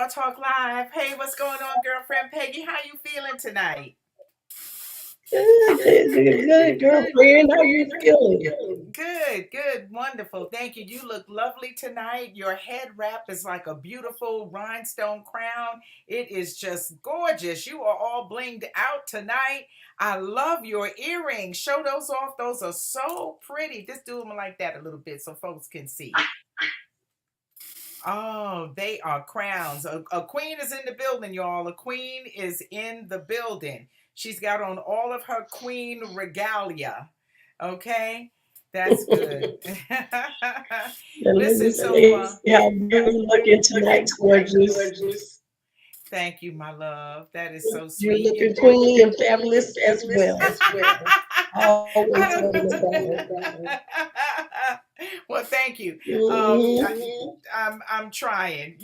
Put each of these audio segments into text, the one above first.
Raw Talk Live. Hey, what's going on, girlfriend Peggy? How you feeling tonight? Good, girlfriend. How you feeling? Good, good, wonderful. Thank you. You look lovely tonight. Your head wrap is like a beautiful rhinestone crown. It is just gorgeous. You are all blinged out tonight. I love your earrings. Show those off. Those are so pretty. Just do them like that a little bit so folks can see. Oh, they are crowns. A queen is in the building, y'all. A queen is in the building. She's got on all of her queen regalia. Okay, that's good. Let me Listen, so say how you looking tonight, gorgeous. thank you, my love. That is so You're sweet. looking queen and fabulous as well. Always I holding it down. well, thank you. Mm-hmm. I'm trying.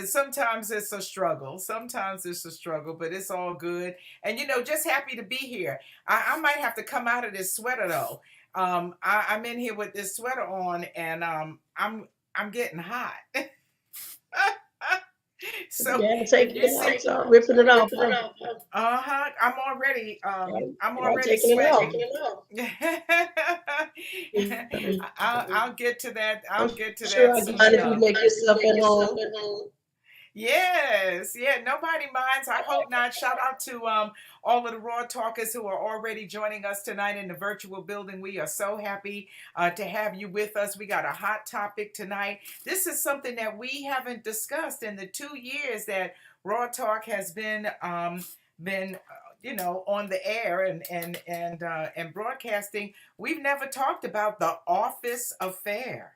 Sometimes it's a struggle. Sometimes it's a struggle, but it's all good. And just happy to be here. I might have to come out of this sweater though. I'm in here with this sweater on, and I'm getting hot. So Yeah, if taking you it see, out, start ripping it off. Huh? uh-huh, I'm Start already taking it off. sweating. I'll get to that. I'm I'll get to sure that I soon got if you enough. make yourself at home. Yes, yeah, nobody minds. I hope not. Shout out to all of the Raw Talkers who are already joining us tonight in the virtual building. We are so happy to have you with us. We got a hot topic tonight. This is something that we haven't discussed in the 2 years that Raw Talk has been on the air and broadcasting. We've never talked about the office affair.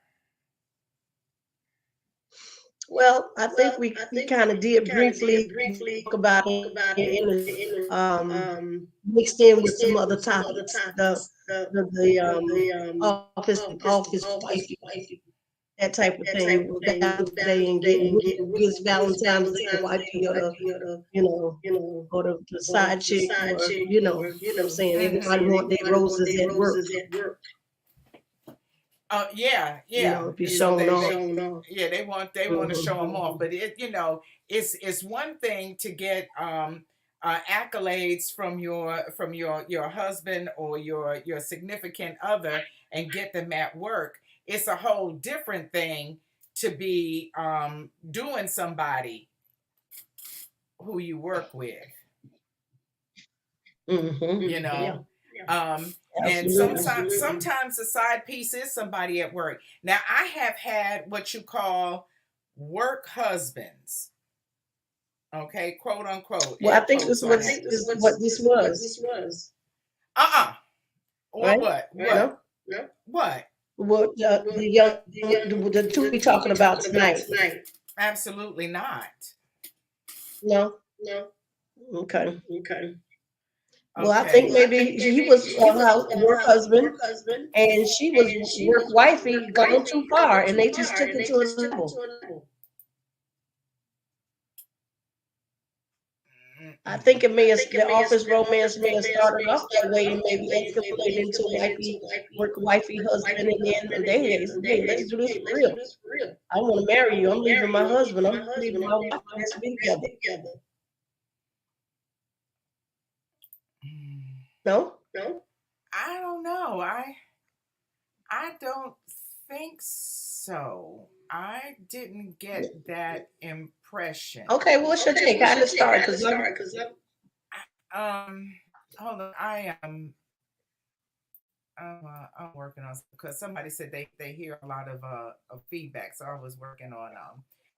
Well, I think we kind of did briefly talk about it mixed in with some other topics. The office wifey, that type of thing. Valentine's Day and getting who gives Valentine's Day the wifey or the or the side chick or what I'm saying. Everybody want their roses at work. Yeah, You yeah. know, be So showing off. yeah, they want to Hmm. show them off, but it's one thing to get accolades from your husband or your significant other and get them at work. It's a whole different thing to be doing somebody who you work with. you Hmm. Yeah, know um and absolutely. sometimes the side piece is somebody at work. Now I have had what you call work husbands, okay, quote unquote, Well, I air think quotes this on that. was is what this was, Uh-uh. Or right? what No, what what the two we talking about tonight? Absolutely not. No, okay. Well, I think Okay. maybe he was a work husband and she was work wifey gone too far, and they just took it to another level. I Mm-mm. think the office romance may have started off that way and maybe escalated into wifey, work wifey husband, and then they said, hey, let's do this for real. I want to marry you. I'm leaving my husband. I'm leaving my wife. Let's be together. Mm. No? I don't know. I don't think so. I didn't get that impression. Okay, well, what's your take? How did it start? Because I'm Um, hold on. I'm working on, because somebody said they hear a lot of feedback, so I was working on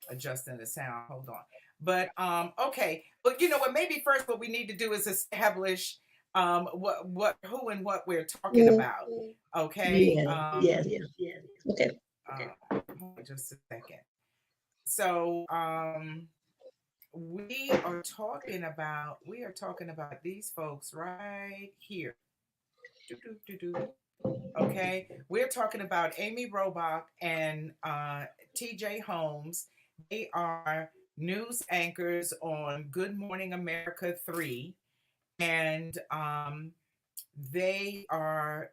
adjusting the sound. Hold on. But okay. But you know what? Maybe first what we need to do is establish what who and what we're talking about. Okay. yeah, yeah. Okay. Hold on just a second. So we are talking about these folks right here. Do, do, do, do. Okay, we're talking about Amy Robach and T.J. Holmes. They are news anchors on Good Morning America 3, and they are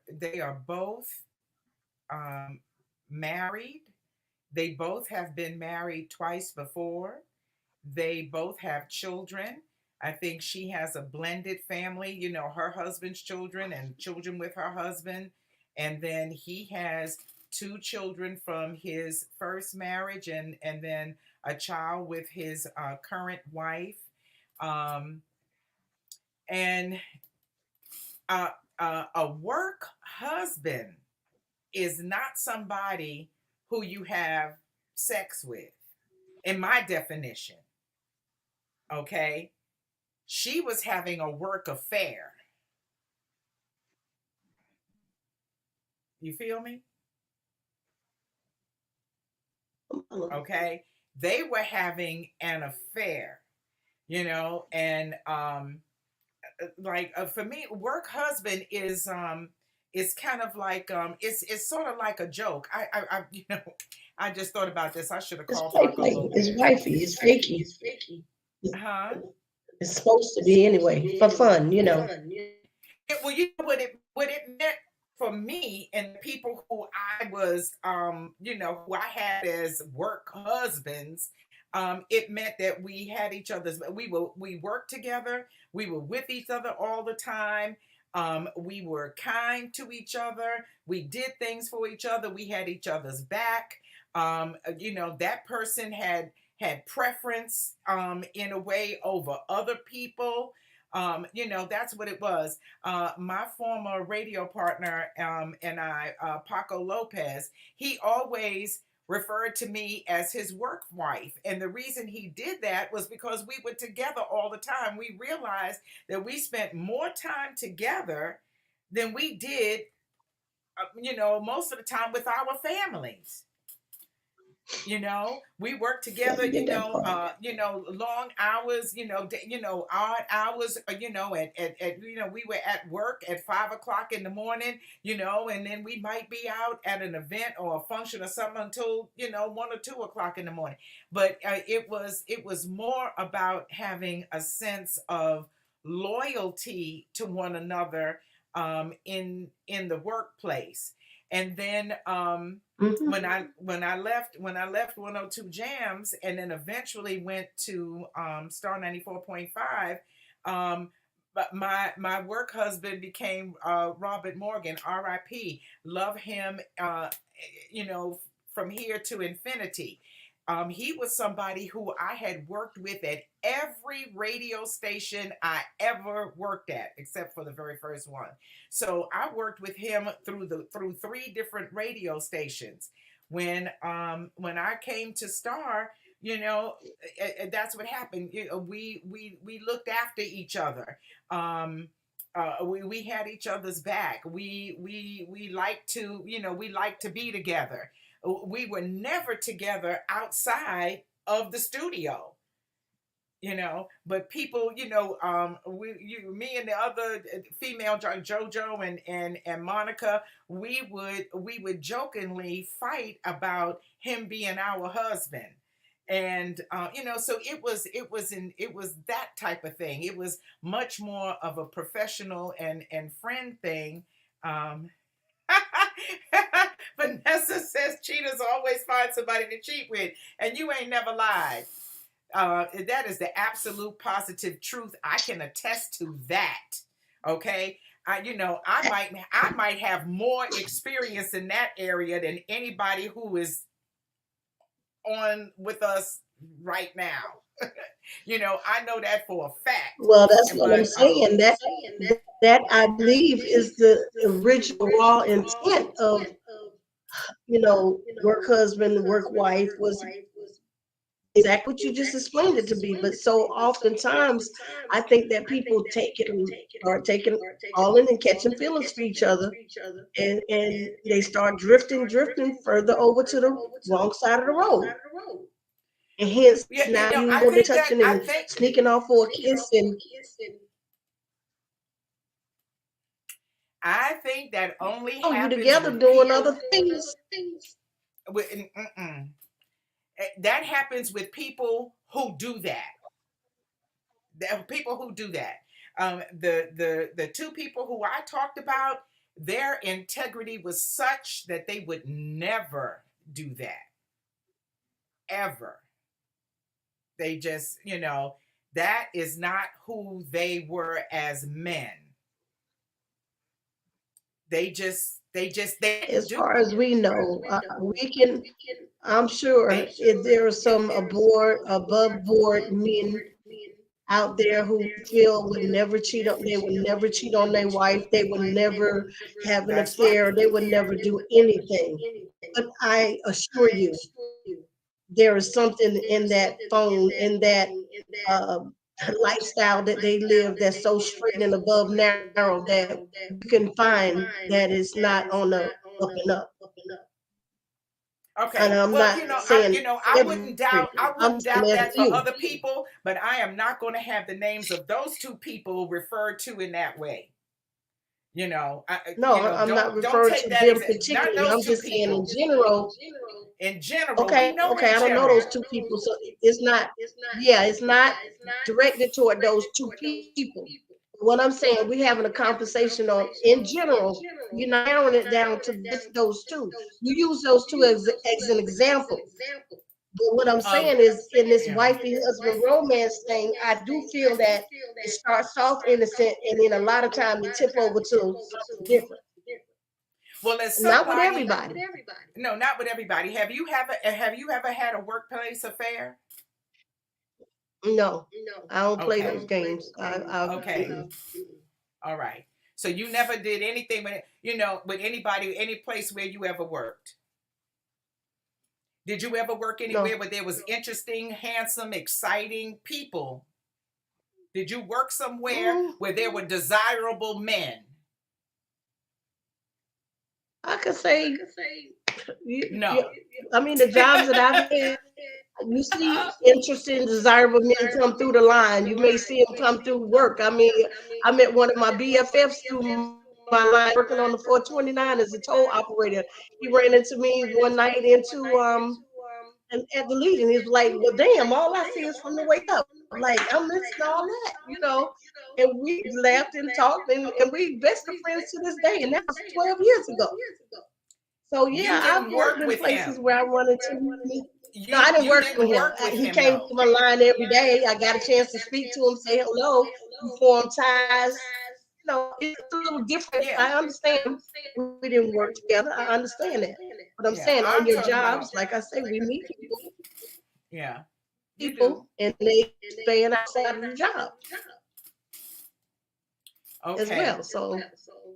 both um, married, They both have been married twice before. They both have children. I think she has a blended family, her husband's children and children with her husband. And then he has two children from his first marriage, and then a child with his current wife. Um, and uh, a work husband is not somebody who you have sex with, in my definition. Okay. She was having a work affair. You feel me? Okay. They were having an affair, and for me, work husband is kind of like it's sort of like a joke. I just thought about this. I should have It's called play Paco play. It's Lopez. wifey. It's fakey. Huh? It's supposed to be anyway, for fun, you know. Well, you know what it meant for me and the people who I was, who I had as work husbands. It meant that we had each other's. We worked together. We were with each other all the time. We were kind to each other. We did things for each other. We had each other's back. That person had preference in a way over other people. That's what it was. My former radio partner and I, Paco Lopez, he always referred to me as his work wife. And the reason he did that was because we were together all the time. We realized that we spent more time together than we did, most of the time with our families. We work Yeah, together, I get that part. long hours, odd hours, we were at work at 5 o'clock in the morning, and then we might be out at an event or a function or something until, 1 or 2 o'clock in the morning. But it was more about having a sense of loyalty to one another in the workplace. And then Hmm. when I left 102 Jams, and then eventually went to Star 94.5. But my work husband became Robert Morgan, R.I.P. Love him, you know, from here to infinity. He was somebody who I had worked with at every radio station I ever worked at, except for the very first one. So I worked with him through three different radio stations. When I came to Star, that's what happened. We looked after each other. We had each other's back. We like to we like to be together. We were never together outside of the studio. But people, me and the other female JoJo and Monica, we would jokingly fight about him being our husband. And so it was that type of thing. It was much more of a professional and friend thing. um Vanessa says cheaters always find somebody to cheat with, and you ain't never lied. That is the absolute positive truth. I can attest to that. Okay. I might have more experience in that area than anybody who is on with us right now. I know that for a fact. Well, that's what I'm But saying. That I believe is the original raw intent of, work husband, work wife was exactly what you just explained it to be. But so oftentimes, I think that people take it and start taking all in and catching feelings for each other, and they start drifting further over to the wrong side of the road. And hence, yeah, now you I want to think that touching I and think sneaking off for a kiss, and I think that only oh, you happens together with doing people. other things. That happens with people who do that. People who do that. The two people who I talked about, their integrity was such that they would never do that. ever. They just, that is not who they were as men. They As do. far as we know, we can. I'm sure They, if there are some above board men out there who feel would never cheat on, they would never cheat on their wife, they would never have an that's right. affair, they would never do anything. But I assure you, there is something in that phone, in that uh, lifestyle that they live that's so straight and above narrow that you can find that it's not on the up and up. And Okay. I'm Well, not saying I every, wouldn't doubt I'm saying as a that for few. other people, but I am not going to have the names of those two people referred to in that way. No, I'm not Don't referring take to that them not particularly. those I'm two just saying in people. general. In general, we Okay, know okay, in I don't know general. those two people, so it's not, yeah, it's not directed toward those two people. What I'm saying, we having a conversation on in general. You're not narrowing it down to just those two. You use those two as an example. But what I'm Of saying is, in this yeah. wifey husband romance thing, I do feel that it starts off innocent, and then a lot of time it tip over to something different. Well, as Not with somebody, everybody. no, not with everybody. Have you ever had a workplace affair? No, I don't play Okay. those games. Okay. All right. So you never did anything with anybody, any place where you ever worked. Did you ever work anywhere no. where there was interesting, handsome, exciting people? Did you work somewhere Mm, where there were desirable men? I could say, No. I mean, the jobs that I've had, you see interesting, desirable men come through the line. You may see them come through work. I mean, I met one of my BFFs through my line working on the 429 as a toll operator. He ran into me one night at the Legion. He was like, "Well, damn, all I see is from the way up. Like, I'm missing all that." And we laughed and talked, and we best of friends to this day. And that was 12 years ago. So You yeah, I've didn't worked work in with places him. where I wanted to meet. No, You I didn't you work with didn't him. work with He him came though. to my line every day. I got a chance to speak to him, say hello, we formed ties. It's a little different. Yeah. I understand we didn't work together. I understand that. But I'm Yeah. saying on your I'm talking jobs, about like I say, we meet yeah. You do. people and they expand outside of the job as Okay. well. So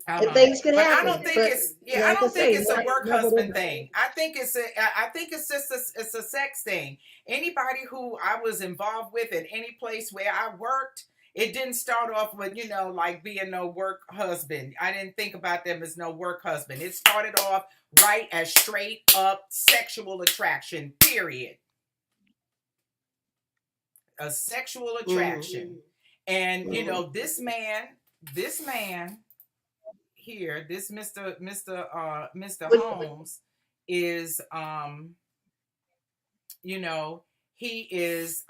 and Uh-huh. things could But happen. But I like I don't think say, it's a not work never husband the thing. I think it's just it's a sex thing. Anybody who I was involved with at any place where I worked, it didn't start off with, like being no work husband. I didn't think about them as no work husband. It started off right as straight up sexual attraction, period. A sexual attraction. mm-hmm, And mm-hmm. this man here, this Mr. But Holmes is you know, he's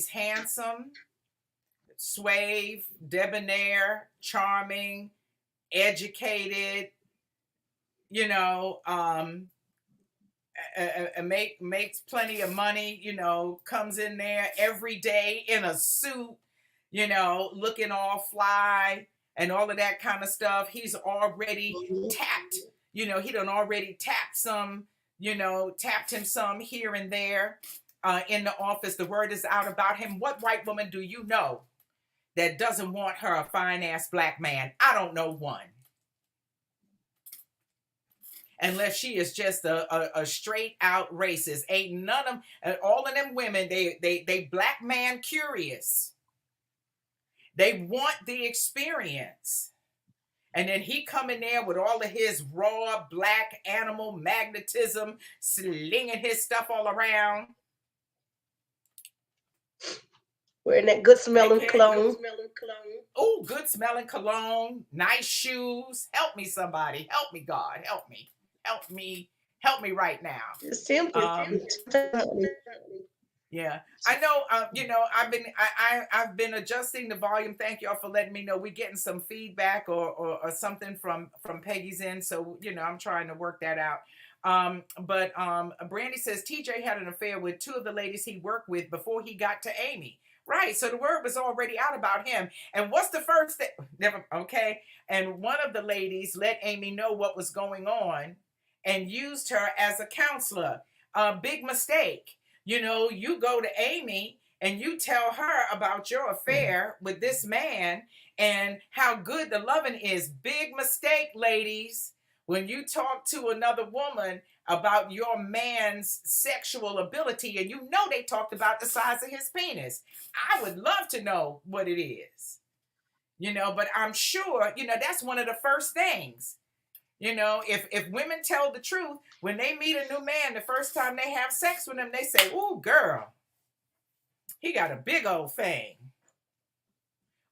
handsome, suave, debonair, charming, educated, you know, makes plenty of money, comes in there every day in a suit, looking all fly and all of that kind of stuff. He's already mhm. tapped, he done already tapped him some here and there in the office. The word is out about him. What white woman do you know that doesn't want her a fine ass black man? I don't know one. Unless she is just a straight out racist. Ain't none of them, all of them women, they black man curious. They want the experience. And then he come in there with all of his raw black animal magnetism, slinging his stuff all around. Wearing that good They smelling can't. cologne. Oh, good smelling cologne, nice shoes. Help me, somebody. Help me, God. Help me. Help me. Help me right now. It's tempting. Um, Yeah, I know. I've been adjusting the volume. Thank y'all for letting me know. We getting some feedback or something from Peggy's end. So I'm trying to work that out. But Brandy says TJ had an affair with two of the ladies he worked with before he got to Amy. Right, so the word was already out about him. And what's the first thing? Never, okay. And one of the ladies let Amy know what was going on and used her as a counselor. A big mistake. You know, you go to Amy and you tell her about your affair with this man and how good the loving is. Big mistake, ladies. When you talk to another woman about your man's sexual ability, and you know they talked about the size of his penis. I would love to know what it is. You know, but I'm sure, you know, that's one of the first things. You know, if women tell the truth, when they meet a new man, the first time they have sex with him, they say, "Ooh, girl, he got a big old thing,"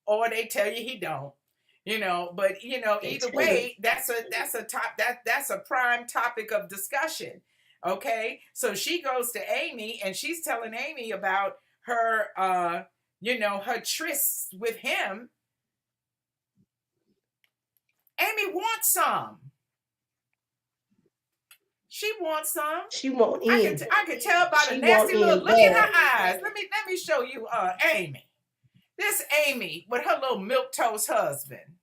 or they tell you he don't. You know, but you know, either way, that's a prime topic of discussion. Okay, so she goes to Amy and she's telling Amy about her, you know, her trysts with him. Amy wants some. She wants some. She want in. I could tell by the She nasty want look. in Look in bad. her eyes. Let me show you Amy. This Amy with her little milquetoast husband.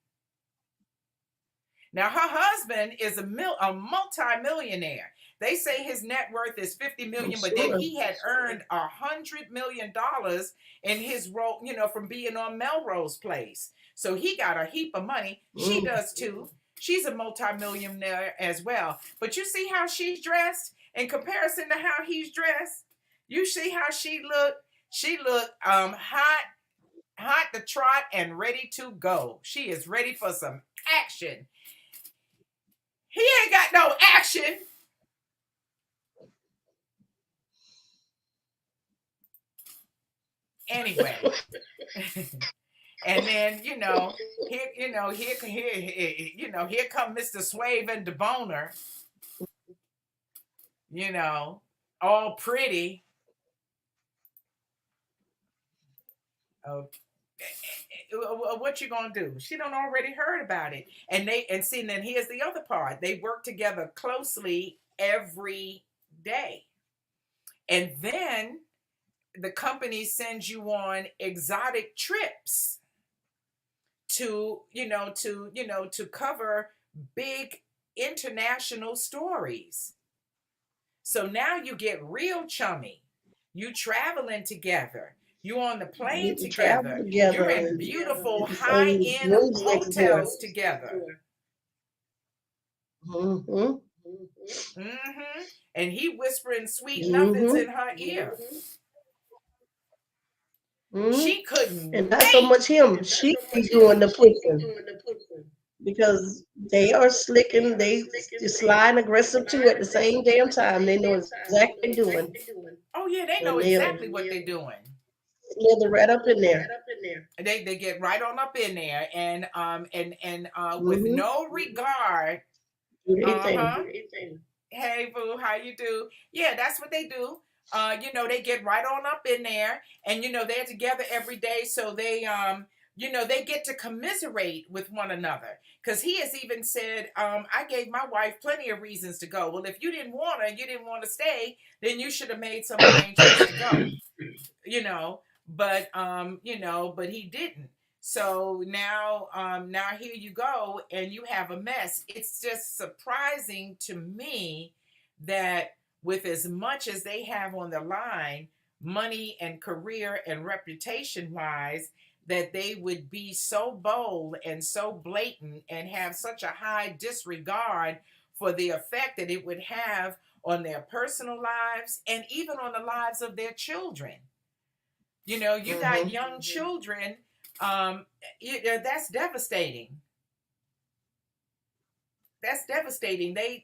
Now her husband is a multi-millionaire. They say his net worth is 50 million, but then he had earned $100 million in his role, you know, from being on Melrose Place. So he got a heap of money. She does too. She's a multi-millionaire as well. But you see how she's dressed in comparison to how he's dressed? You see how she looked? She looked hot to trot and ready to go. She is ready for some action. He ain't got no action. Anyway. And then, here come Mr. Swave and DeBoner, you know, all pretty. Okay. What you gonna do? She done already heard about it. And then here's the other part. They work together closely every day. And then the company sends you on exotic trips to cover big international stories. So now you get real chummy. You traveling together. You on the plane together. You're in beautiful high-end hotels together. Mm-hmm. And he whispering sweet nothings in her ear. She couldn't. And not so much him. She be doing the pushing. Because they are slick and they sly and aggressive too at the same damn time. They know exactly what they're doing. Oh yeah, they know exactly what they're doing. Slither right up in there. They get right on up in there and with no regard. Hey boo, how you do? Yeah, that's what they do. They get right on up in there, and they're together every day, so they they get to commiserate with one another. Because he has even said, I gave my wife plenty of reasons to go. Well, if you didn't want her and you didn't want to stay, then you should have made some arrangements to go. But but he didn't. So now here you go, and you have a mess. It's just surprising to me that with as much as they have on the line, money and career and reputation wise, that they would be so bold and so blatant and have such a high disregard for the effect that it would have on their personal lives and even on the lives of their children. You got young children. That's devastating. That's devastating. They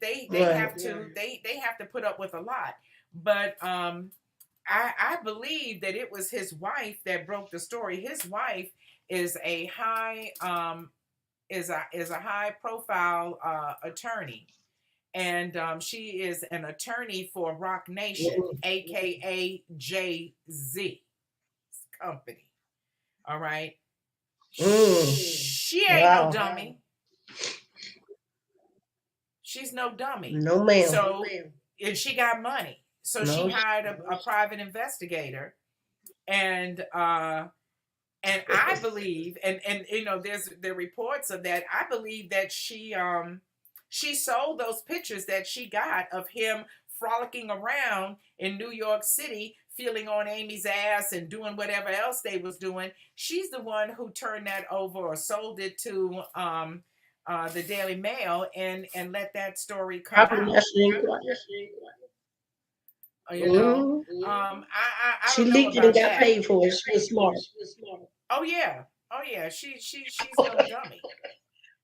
have to put up with a lot. But I believe that it was his wife that broke the story. His wife is a high high profile attorney, and she is an attorney for Rock Nation, aka Jay-Z company. All right. She ain't no dummy. She's no dummy. No, ma'am. So, and she got money. So she No. hired a private investigator, and I believe, and you know, there's the reports of that. I believe that she sold those pictures that she got of him frolicking around in New York City, feeling on Amy's ass and doing whatever else they was doing. She's the one who turned that over or sold it to the Daily Mail and let that story come Probably out. that's the You know, I She don't know leaked it and about got that. paid for it. She was smart. Oh yeah, oh yeah. She's no dummy.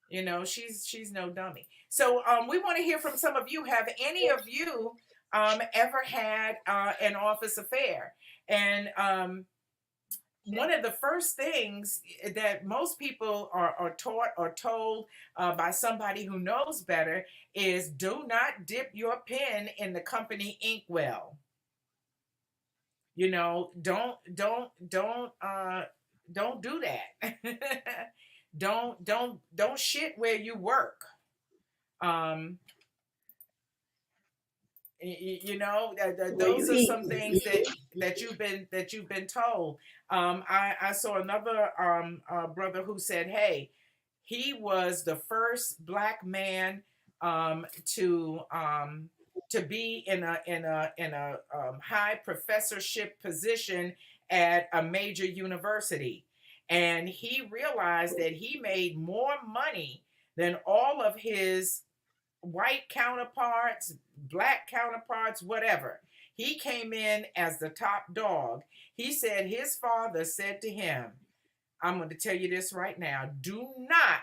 You know, she's no dummy. So we want to hear from some of you. Have any of you ever had an office affair? And one of the first things that most people are taught or told by somebody who knows better is do not dip your pen in the company inkwell. You know, don't do that. Don't shit where you work. Um, you know, Where you those are eat. some things that you've been told. I saw another brother who said, "Hey, he was the first black man um, to um, to be in a high professorship position at a major university, and he realized that he made more money than all of his white counterparts, black counterparts, whatever. He came in as the top dog. He said his father said to him, I'm going to tell you this right now. Do not,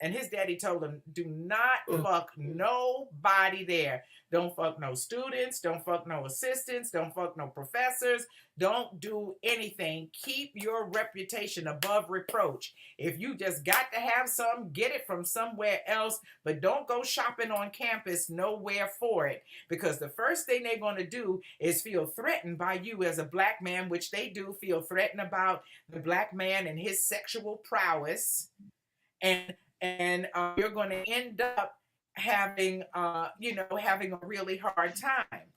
and his daddy told him, do not fuck nobody there. Don't fuck no students. Don't fuck no assistants. Don't fuck no professors. Don't do anything. Keep your reputation above reproach. If you just got to have some, get it from somewhere else, but don't go shopping on campus nowhere for it. Because the first thing they're going to do is feel threatened by you as a black man, which they do feel threatened about the black man and his sexual prowess, and you're going to end up having having a really hard time,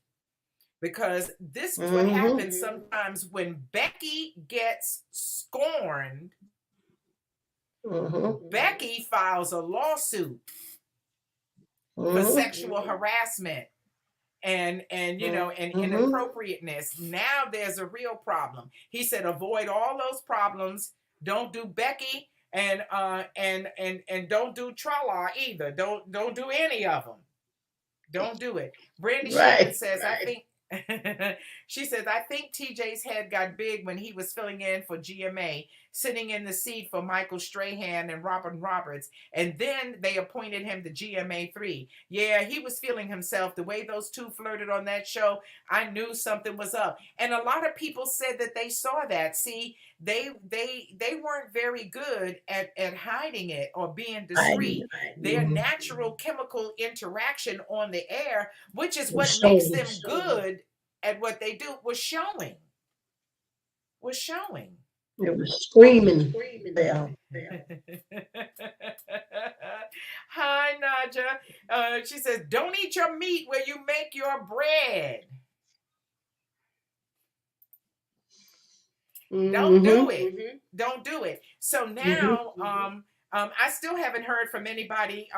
because this is what happens sometimes when Becky gets scorned. Becky files a lawsuit for sexual harassment and inappropriateness. Now there's a real problem. He said avoid all those problems. Don't do Becky and don't do Trala either. Don't do any of them. Don't do it. Brandy Shannon says, I think she says, I think TJ's head got big when he was filling in for GMA, sitting in the seat for Michael Strahan and Robin Roberts. And then they appointed him to GMA 3. Yeah, he was feeling himself. The way those two flirted on that show, I knew something was up. And a lot of people said that they saw that. See, they weren't very good at hiding it or being discreet. Their natural chemical interaction on the air, which is what makes them good at what they do, was showing. It was screaming. Yeah. Hi, Naja. She says, don't eat your meat where you make your bread. Don't do it. Don't do it. So now, I still haven't heard from anybody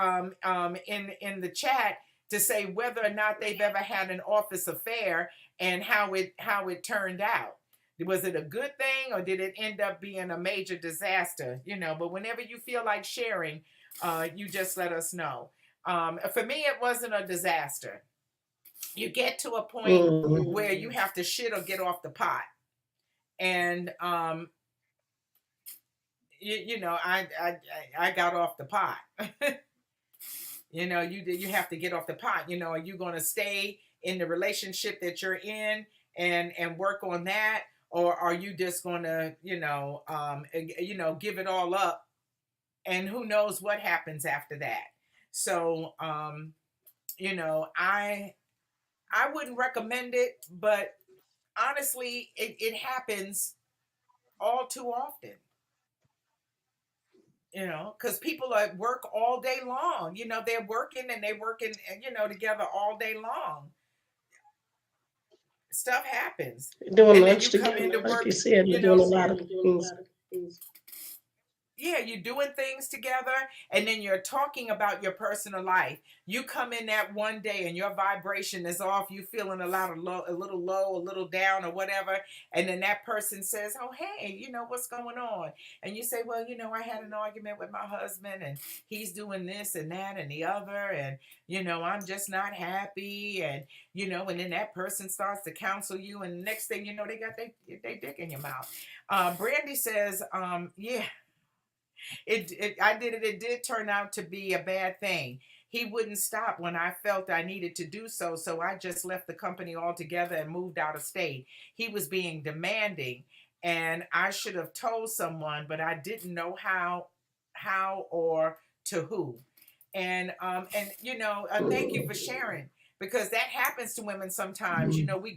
in the chat to say whether or not they've ever had an office affair and how it turned out. Was it a good thing or did it end up being a major disaster? You know, but whenever you feel like sharing, you just let us know. For me, it wasn't a disaster. You get to a point where you have to shit or get off the pot. And I got off the pot. You know, you have to get off the pot. You know, are you going to stay in the relationship that you're in and work on that, or are you just going to give it all up, and who knows what happens after that? So I wouldn't recommend it, but honestly, it happens all too often. because people are at work all day long. They're working and they're working, together all day long. Stuff happens. Doing And then lunch you come together, into like you work, said, you they're doing know, a lot of things. yeah, you're doing things together, and then you're talking about your personal life. You come in that one day and your vibration is off, you feeling a little low, a little down or whatever, and then that person says, oh, hey, what's going on? And you say, well, I had an argument with my husband, and he's doing this and that and the other, and I'm just not happy, and and then that person starts to counsel you, and the next thing you know, they got they dick in your mouth. Brandy says, yeah, it did turn out to be a bad thing. He wouldn't stop when I felt I needed to do so, so I just left the company altogether and moved out of state. He was being demanding, and I should have told someone, but I didn't know how or to who. And thank you for Mm. sharing, because that happens to women sometimes. Mm. We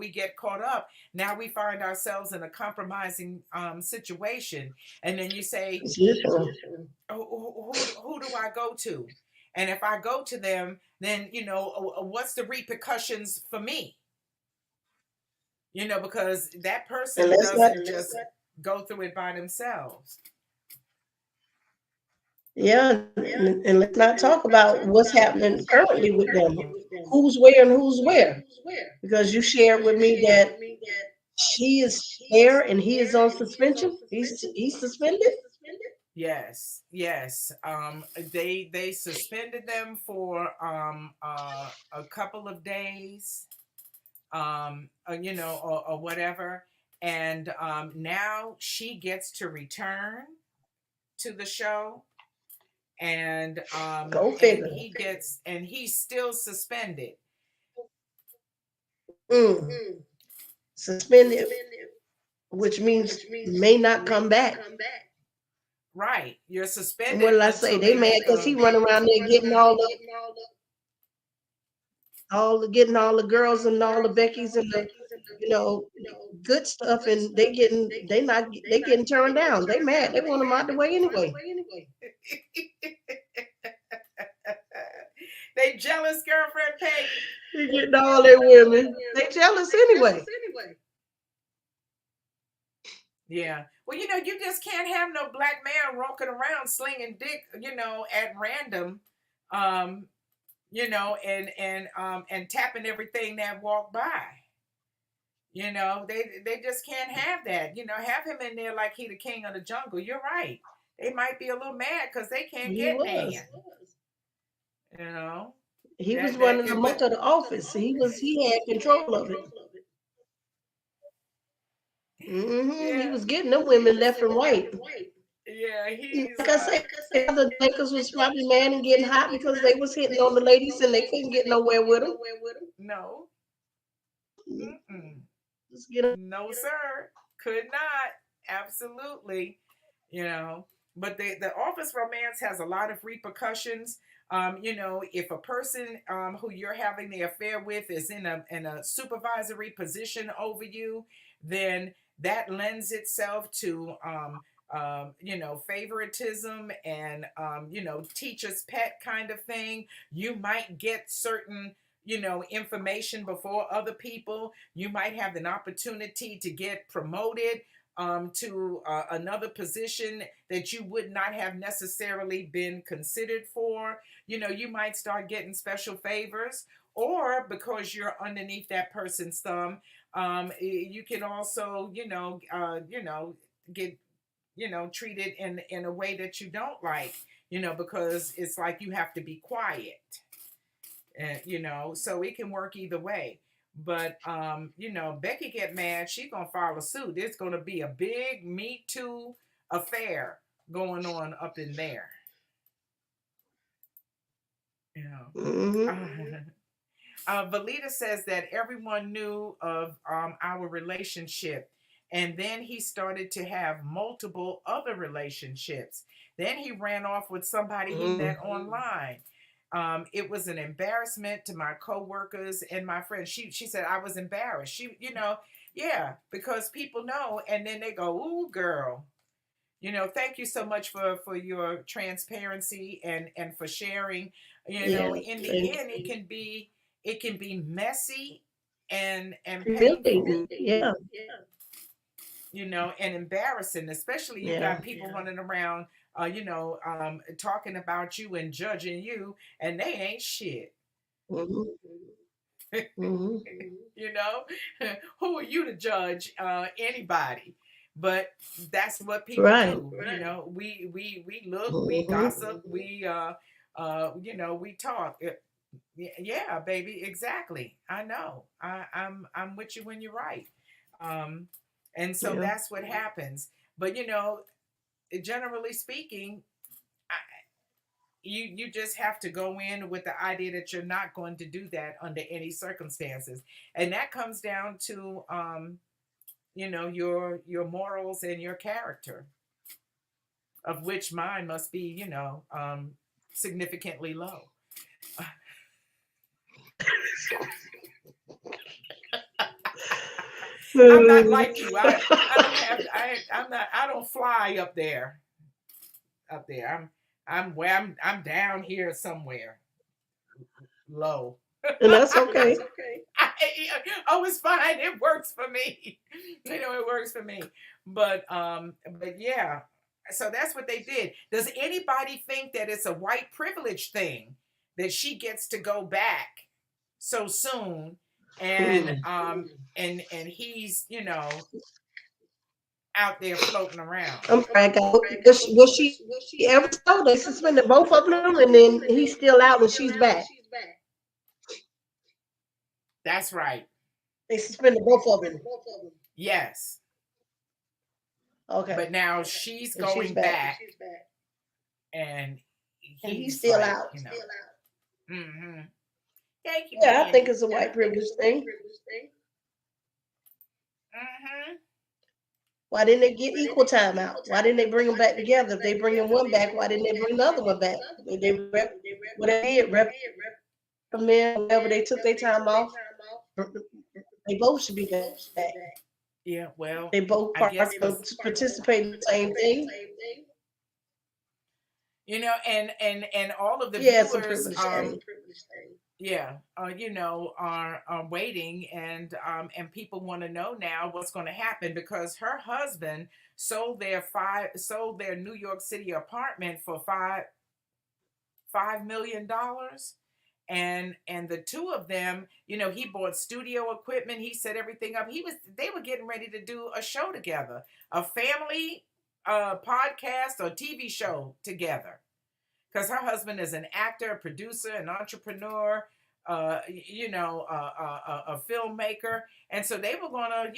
get caught up. Now we find ourselves in a compromising situation, and then you say, Yeah. who do I go to? And if I go to them, then what's the repercussions for me? Because that And person let's not, doesn't just go through it by themselves. yeah, and let's not talk about what's happening currently with them. Who's where and who's where. Because you shared with me that she is there and he is on suspension. He's suspended. Yes, yes. They suspended them for a couple of days, or whatever, and now she gets to return to the show, Go and figure. he's still suspended. Mm. Suspended, which means may not come back. Right, you're And what suspended did I say? until They they mad make because a. he run around there getting getting all the girls and all the Beckys and the you know good stuff, and they getting turned down. They mad. They want them out the way anyway. They jealous, girlfriend Peggy. They getting all their women. They jealous anyway. Yeah. Well, you just can't have no black man walking around slinging dick, at random, um, and tapping everything that walk by. They just can't have that. Have him in there like he the king of the jungle. You're right. They might be a little mad because they can't He get was. man. You know He was that, running but amok of the office. He had control of it. He yeah, was getting them women left and right. yeah, he's Like I say, the Lakers was probably mad and getting hot because they was hitting on the ladies and they couldn't get nowhere with them. no, mm-mm. Just get 'em. No, sir. Could not. Absolutely. You know, but the office romance has a lot of repercussions. If a person who you're having the affair with is in a supervisory position over you, then that lends itself to favoritism and teacher's pet kind of thing. You might get certain information before other people. You might have an opportunity to get promoted to another position that you would not have necessarily been considered for. You might start getting special favors, or because you're underneath that person's thumb, you can also, get, treated in a way that you don't like, because it's like you have to be quiet. And so it can work either way. But Becky get mad, she gonna file a suit. There's gonna be a big Me Too affair going on up in there. you know Mm-hmm. Valita says that everyone knew of our relationship, and then he started to have multiple other relationships. Then he ran off with somebody he met online. It was an embarrassment to my coworkers and my friends. She said I was embarrassed. Yeah, because people know, and then they go, "Ooh, girl." Thank you so much for your transparency and for sharing. Yeah, In the thank end, it can be messy and painful, humiliating. Yeah, and embarrassing, especially you yeah. got people running around, talking about you and judging you, and they ain't shit. Hmm. Hmm. you know who are you to judge anybody? But that's what people Right. do. We look, we Hmm. gossip, we talk. Yeah, baby, exactly. I know. I'm with you when you're right. um and so Yeah. that's what happens. But generally speaking, you just have to go in with the idea that you're not going to do that under any circumstances, and that comes down to your morals and your character, of which mine must be significantly low. I'm not like you. I don't have I'm not I don't fly up there. I'm down here somewhere low. And that's okay. I, oh, it's fine. It works for me. It works for me. But yeah. So that's what they did. Does anybody think that it's a white privilege thing that she gets to go back so soon, and Mm. he's out there floating around? I'm sorry, I got, was she ever so? They suspended both of them, and then he's still out and she's back. That's right. They suspended both of them. Yes. Okay. But now she's And she's going back. back, and And he's he's still like, out. mm-hmm. Thank you, Yeah, I think Manny. it's a white privilege thing. Mm-hmm. Why didn't they get equal time out? Why didn't they bring them back together? If they bring them one back, why didn't they bring the other one back? What they did, recommend whenever they took their time off, they both should be back. Yeah, They well, both I guess because participate in the same thing. and all of the Yeah, it's a viewers, privilege thing. yeah, are waiting, and people want to know now what's going to happen, because her husband sold their New York City apartment for $5 million. And the two of them, he bought studio equipment, he set everything up. They were getting ready to do a show together, a family podcast or TV show together, because her husband is an actor, a producer, an entrepreneur, a filmmaker. And so they were going to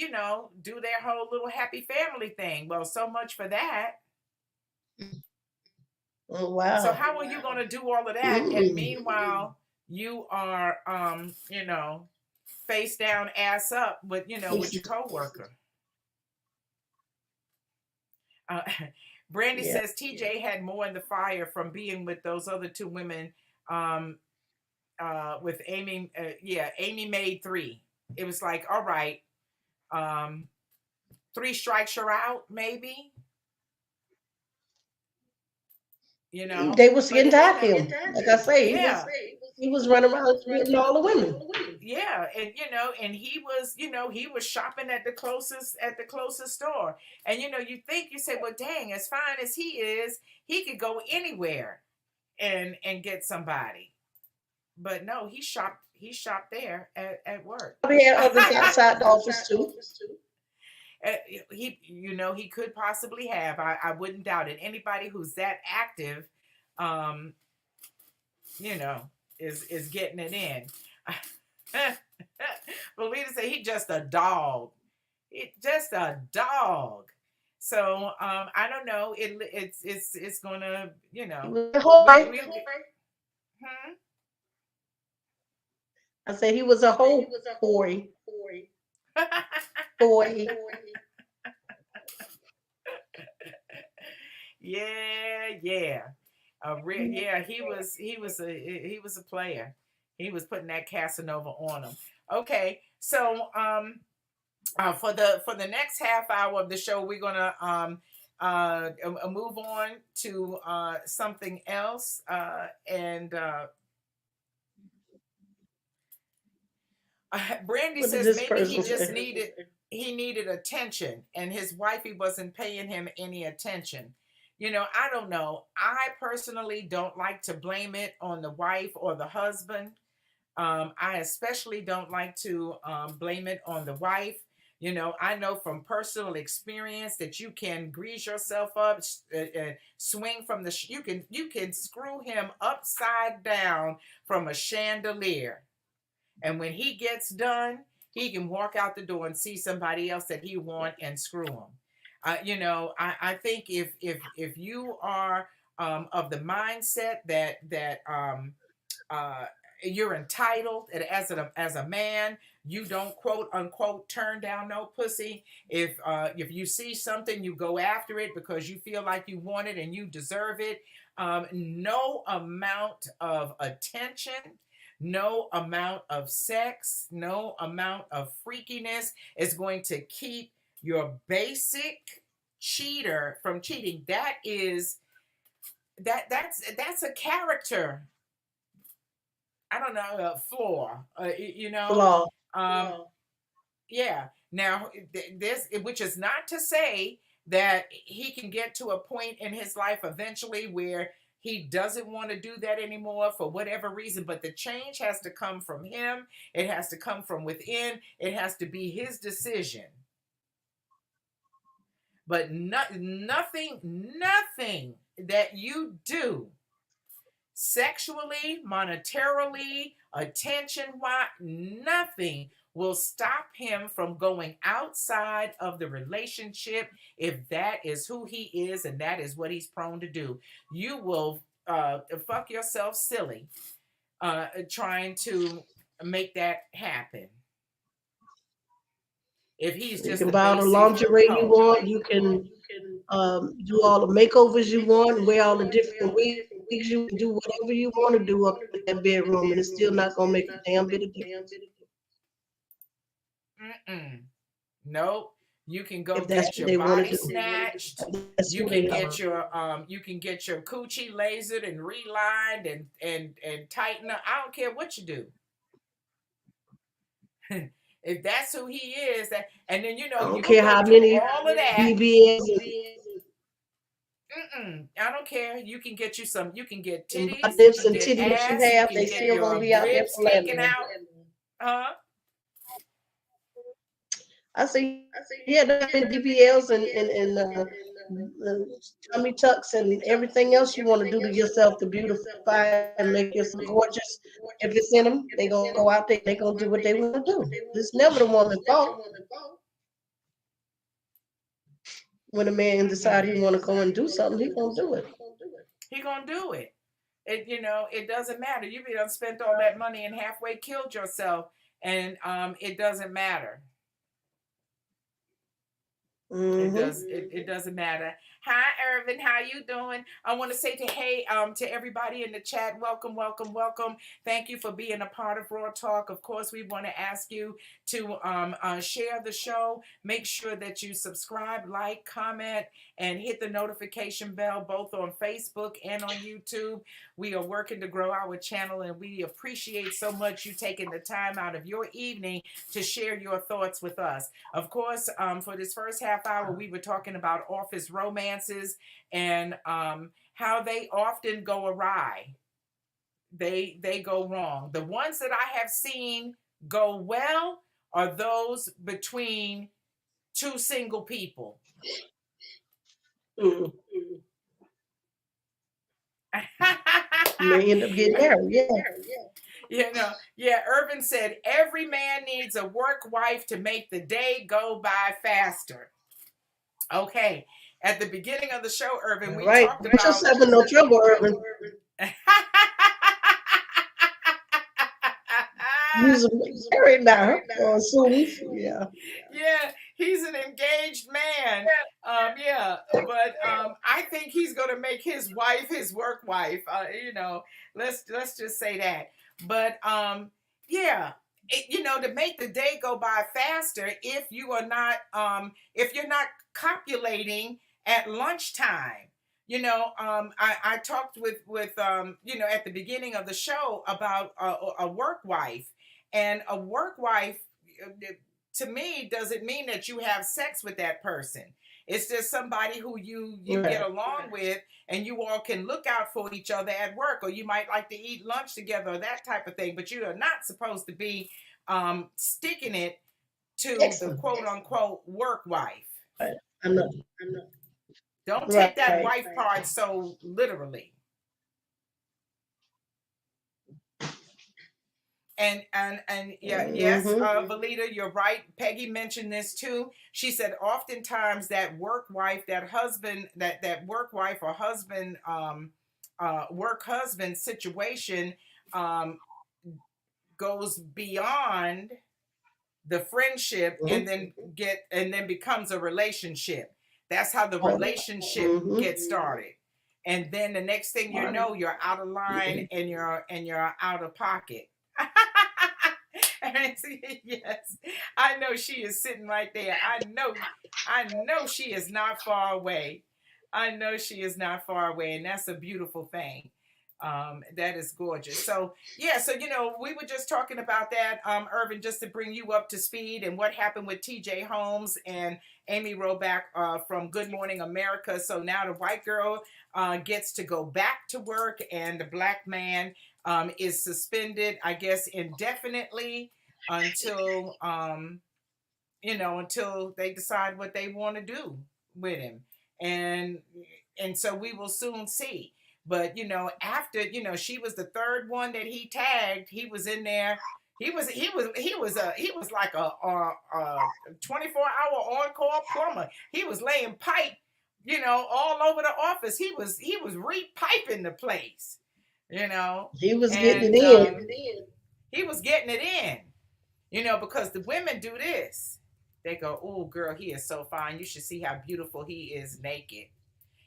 do their whole little happy family thing. Well, so much for that. Oh, So wow. how are you going to do all of that? And Mm. meanwhile, you are, face down, ass up with your coworker. Uh, Brandy Yeah. says TJ had more in the fire from being with those other two women. Um, with Amy, yeah, Amy made three. It was like, all right, um, three strikes you're out, maybe. They was But getting tired of him. Like I say, yeah, he was running around getting all the women. yeah, and he was shopping at the closest store. And you say, well, dang, as fine as he is, he could go anywhere and get somebody. But no, he shopped there at work. Probably had others outside the office too. He could possibly have. I wouldn't doubt it. Anybody who's that active, um, you know, is getting it in. But Lita said he just a dog. It just a dog. So I don't know. It's gonna He was a whore. we hmm? I said he was a whole boy. Boy. Yeah. Yeah, he was a player. He was putting that Casanova on him. Okay, so for the next half hour of the show, we're gonna move on to something else. And Brandy What did says this maybe person say? he needed attention, and his wifey wasn't paying him any attention. You know, I don't know. I personally don't like to blame it on the wife or the husband. I especially don't like to blame it on the wife. You know, I know from personal experience that you can grease yourself up, swing from the. You can screw him upside down from a chandelier, and when he gets done, he can walk out the door and see somebody else that he want and screw them. You know, I think if you are of the mindset that uh, you're entitled, and as a man, you don't quote unquote turn down no pussy. If you see something, you go after it because you feel like you want it and you deserve it. No amount of attention, no amount of sex, no amount of freakiness is going to keep your basic cheater from cheating. That's a character, I don't know, flaw. You know, Flaw. um, yeah. Now, this, which is not to say that he can get to a point in his life eventually where he doesn't want to do that anymore for whatever reason, but the change has to come from him. It has to come from within. It has to be his decision. But nothing that you do sexually, monetarily, attention wise, nothing will stop him from going outside of the relationship if that is who he is and that is what he's prone to do. You will fuck yourself silly trying to make that happen if he's You just can a buy all the basic lingerie you hoe. want. You can do all the makeovers you want, and wear all the different wigs. You can do whatever you want to do up in that bedroom, and it's still not gonna make a damn bit of difference Mm-mm. Nope. You can go if that's get what your they want body to do. snatched. That's who they are. You can get your coochie lasered and relined and tighten up. I don't care what you do. If that's who he is, that, and then you I know don't you'll care go how do many all of that. BBLs I don't care. You can get you some. You can get and titties. butt You lips can and get titty lips you ass. You have, can they get still gonna your be out there ribs for taken landing. out. Huh? I say, yeah, there have been BBLs and tummy tucks and everything else you want to do to yourself to beautify and make yourself gorgeous. If it's in them, they gonna go out there. They gonna do what they want to do. It's never the woman's fault when a man decide he want to go and do something. He gonna do it. He gonna do it. It doesn't matter. You be done spent all that money and halfway killed yourself, and it doesn't matter. It doesn't matter. Hi, Irvin. How you doing? I want to say to everybody in the chat, welcome, welcome, welcome. Thank you for being a part of Raw Talk. Of course, we want to ask you to share the show. Make sure that you subscribe, like, comment, and hit the notification bell both on Facebook and on YouTube. We are working to grow our channel, and we appreciate so much you taking the time out of your evening to share your thoughts with us. Of course, for this first half hour, we were talking about office romances and how they often go awry. They go wrong. The ones that I have seen go well are those between two single people. Mm-hmm. May end up getting married. Yeah. Irvin said every man needs a work wife to make the day go by faster. Okay. At the beginning of the show, Irvin, we Right. talked Put about. yourself in no trouble, Urban. He's married now, soon. Yeah. Yeah, he's an engaged man. Yeah, but I think he's gonna make his wife his work wife. Let's just say that. But yeah, to make the day go by faster, if you're not copulating at lunchtime. I talked with at the beginning of the show about a work wife, and a work wife, to me, doesn't mean that you have sex with that person. It's just somebody who you get along with, and you all can look out for each other at work, or you might like to eat lunch together, or that type of thing. But you are not supposed to be sticking it to the quote unquote work wife. I know. Don't take that wife part so literally. And yeah, yes, Valita, you're right. Peggy mentioned this too. She said oftentimes that work wife, that husband, that work wife or husband, work husband situation goes beyond the friendship and then becomes a relationship. That's how the relationship gets started. And then the next thing you know, you're out of line and you're out of pocket. Yes, I know she is sitting right there. I know she is not far away. I know she is not far away, and that's a beautiful thing. That is gorgeous. So yeah, so we were just talking about that, Irvin, just to bring you up to speed and what happened with T.J. Holmes and Amy Robach from Good Morning America. So now the white girl gets to go back to work, and the black man is suspended, I guess, indefinitely until until they decide what they want to do with him, and so we will soon see. But after she was the third one that he tagged. He was in there. He was like a 24-hour on-call plumber. He was laying pipe, all over the office. He was re-piping the place. He was getting it in. He was getting it in. Because the women do this. They go, "Oh, girl, he is so fine. You should see how beautiful he is naked."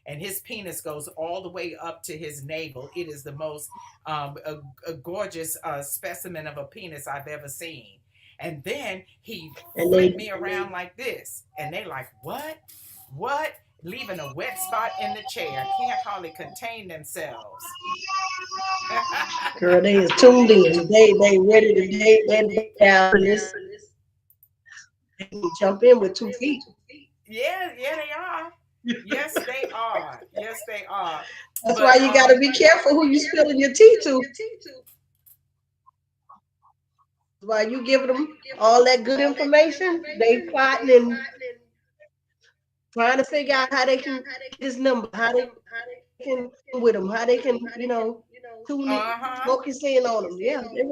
And his penis goes all the way up to his navel. It is the most a gorgeous specimen of a penis I've ever seen. And then he flipped me around like this. And they like, what? What? Leaving a wet spot in the chair. Can't hardly contain themselves. Girl, they is tuned in. They ready to date that down. They can jump in with 2 feet. Yeah, they are. Yes, they are. Yes, they are. That's why you got to be careful who you spilling your tea to. That's why you giving them all that good information. They plotting and trying to figure out how they can get his number, how they can with him, how they can, tune in, focusing on them. Yeah, they're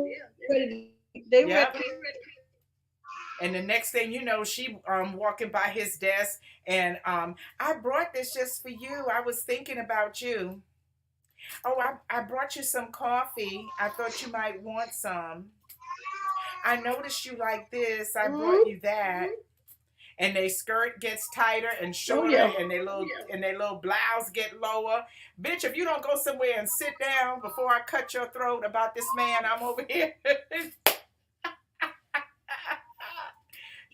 ready. They ready. And the next thing you know, she walking by his desk, and I brought this just for you. I was thinking about you. Oh, I brought you some coffee. I thought you might want some. I noticed you like this. I brought you that. And their skirt gets tighter and shorter, and their little blouse get lower. Bitch, if you don't go somewhere and sit down before I cut your throat about this man, I'm over here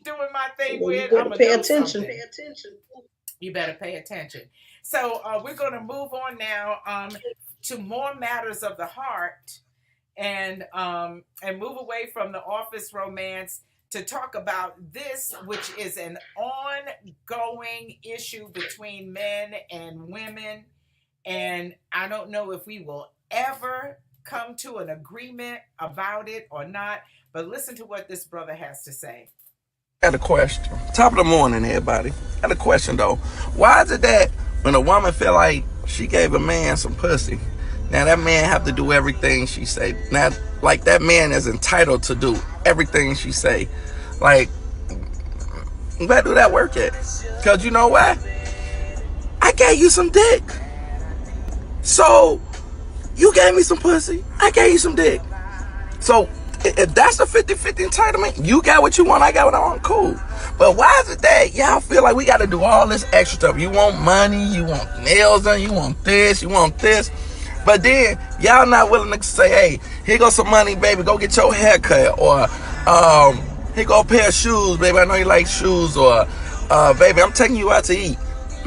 doing my thing with. I'm gonna pay attention. You better pay attention. So we're gonna move on now to more matters of the heart, and move away from the office romance to talk about this, which is an ongoing issue between men and women. And I don't know if we will ever come to an agreement about it or not, but listen to what this brother has to say. Got a question. Top of the morning, everybody. Got a question, though. Why is it that when a woman feel like she gave a man some pussy, now that man have to do everything she say? Now, like, that man is entitled to do everything she say. Like, where do that work at? Because you know what? I gave you some dick. So, you gave me some pussy. I gave you some dick. So, if that's a 50-50 entitlement, you got what you want, I got what I want, cool. But why is it that y'all feel like we got to do all this extra stuff? You want money, you want nails done, you want this, but then y'all not willing to say, hey, here goes some money, baby, go get your hair cut, or here go a pair of shoes, baby, I know you like shoes, or baby, I'm taking you out to eat.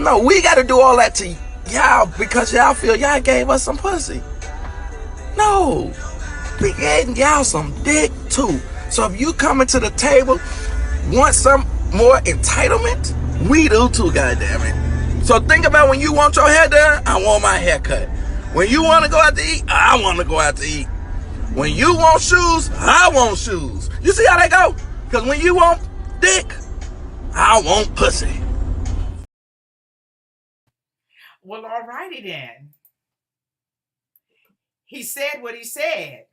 No, we got to do all that to y'all because y'all feel y'all gave us some pussy. No, we gave y'all some dick too. So if you coming to the table, want some more entitlement, we do too, goddammit. So think about when you want your hair done, I want my hair cut. When you want to go out to eat, I want to go out to eat. When you want shoes, I want shoes. You see how they go? Because when you want dick, I want pussy. Well, all righty then. He said what he said.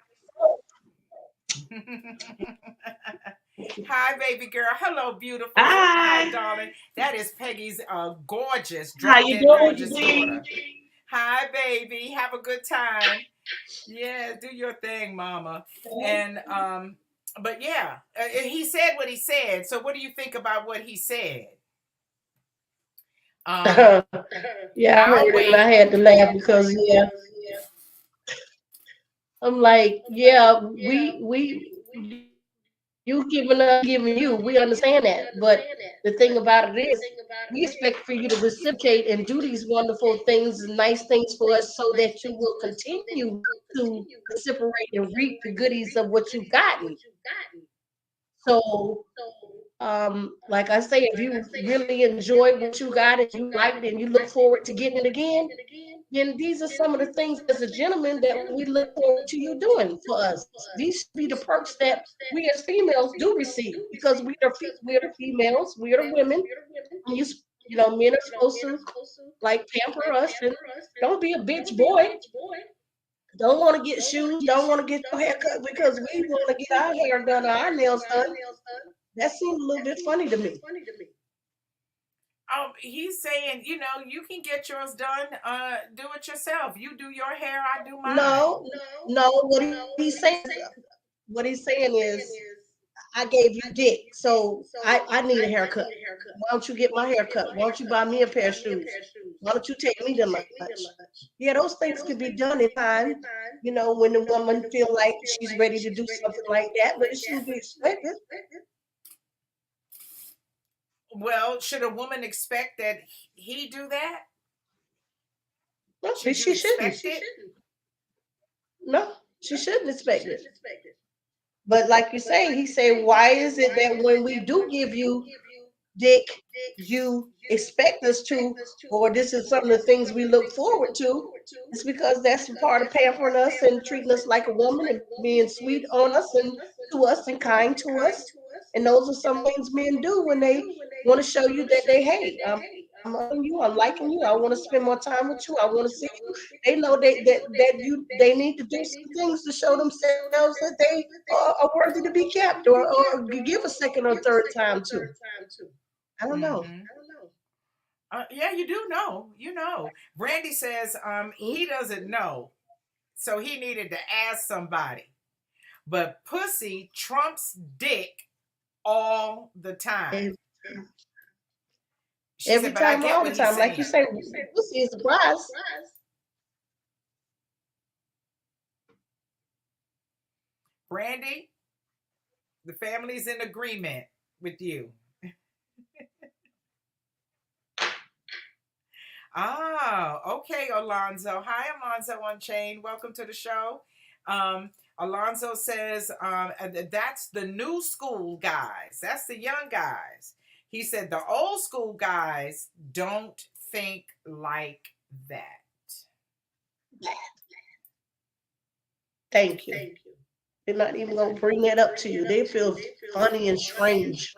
Hi, baby girl. Hello, beautiful. Hi, Hi, darling. That is Peggy's gorgeous, how drop you dead doing, gorgeous Eugene? daughter. Hi, baby. Have a good time. Yeah, do your thing, mama. And but yeah, he said what he said. So what do you think about what he said? Um, Yeah, I I'll heard it and I wait. had to laugh because I'm like, yeah, you giving us, giving you, we understand that. But the thing about it is, we expect for you to reciprocate and do these wonderful things and nice things for us so that you will continue to reciprocate and reap the goodies of what you've gotten. So, like I say, if you really enjoy what you got and you like it and you look forward to getting it again, then these are some of the things as a gentleman that we look forward to you doing for us. These should be the perks that we as females do receive because we're the females, we're the women, and men are supposed to like pamper us and don't be a bitch boy. Don't want to get shoes, don't want to get your hair cut because we want to get our hair done or our nails done. That seemed a little bit funny to me. He's saying, you can get yours done. Do it yourself. You do your hair, I do mine. No, no, what he's saying is I gave you dick, so I need a haircut. Why don't you get my haircut? Why don't you buy me a pair of shoes? Why don't you take me to lunch? Yeah, those things could be done in time, when the woman feel like she's ready to do something like that, but it shouldn't be expected. Well, should a woman expect that he do that? No, Should you she shouldn't. expect it? No, she shouldn't expect it. But like you say, he said, why is it that when we do give you dick, you expect us to, or this is some of the things we look forward to? It's because that's a part of pampering us and treating us like a woman and being sweet on us and to us and kind to us. And those are some things men do when they want to show you that hey, I'm on you, I'm liking you, I want to spend more time with you, I want to see you. They know they need to do some things to show themselves that they are worthy to be kept or give a second or third time to. I don't know. Mm-hmm. Yeah, you do know. Brandy says he doesn't know, so he needed to ask somebody. But pussy trumps dick all the time. She Every said, but I time, get all the what he's time. Like you saying. say, pussy is a prize. Brandy, the family's in agreement with you. Okay, Alonzo. Hi, Alonzo Unchained. Welcome to the show. Alonzo says that's the new school guys. That's the young guys. He said the old school guys don't think like that. Thank you. They're not even going to bring that up to you. They feel funny and strange.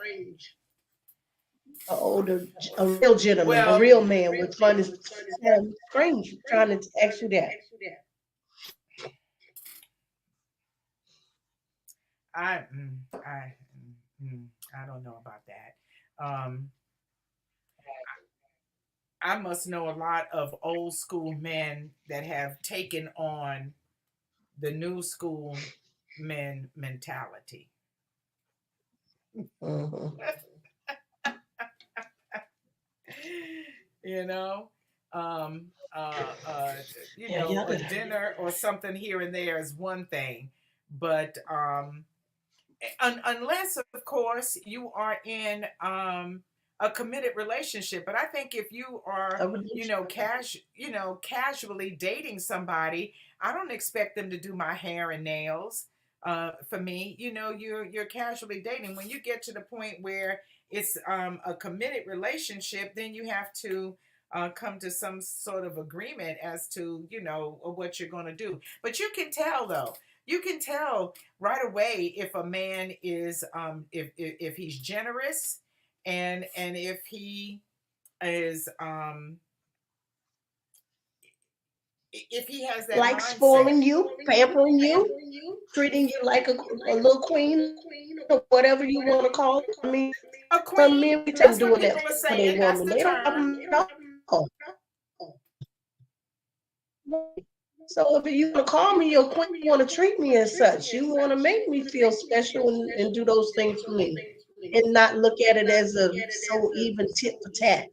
A real gentleman, a Well, real man with fun is strange trying to ask you that. I, mm, I, I don't know about that. I must know a lot of old school men that have taken on the new school men mentality. Mhm. you know, um, uh, uh, Yeah, yeah. a dinner or something here and there is one thing, but unless, of course, you are in a committed relationship. But I think if you are, A relationship. casually dating somebody, I don't expect them to do my hair and nails. For me, you're casually dating. When you get to the point where it's a committed relationship, then you have to come to some sort of agreement as to what you're going to do. But you can tell, though. You can tell right away if a man is if he's generous, and if he is if he has that Like mindset. spoiling you, pampering you, treating you like a little queen or whatever you want to call it. I mean, A some queen, men we tell that's them what doing that people are for their saying. That's woman. the They don't have term. them at all. So if you want to call me your queen, you want to treat me as such. You want to make me feel special and do those things for me, and not look at it as a so even tit for tat.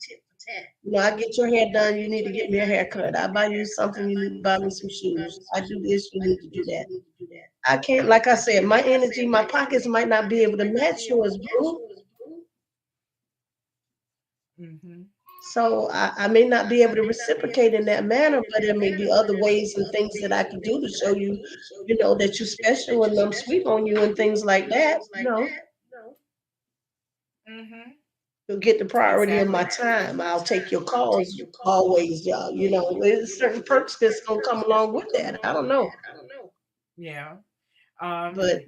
I get your hair done. You need to get me a haircut. I buy you something. You need to buy me some shoes. I do this. You need to do that. I can't, like I said, my energy, my pockets might not be able to match yours, boo. Mm-hmm. So I may not be able to reciprocate in that manner, but there may be other ways and things that I can do to show you, that you're special and I'm sweet on you and things like that. Mm-hmm. You'll get the priority of my Exactly. time. I'll take your calls always, y'all. There's certain perks that's gonna come along with that. I don't know. Yeah. Um. But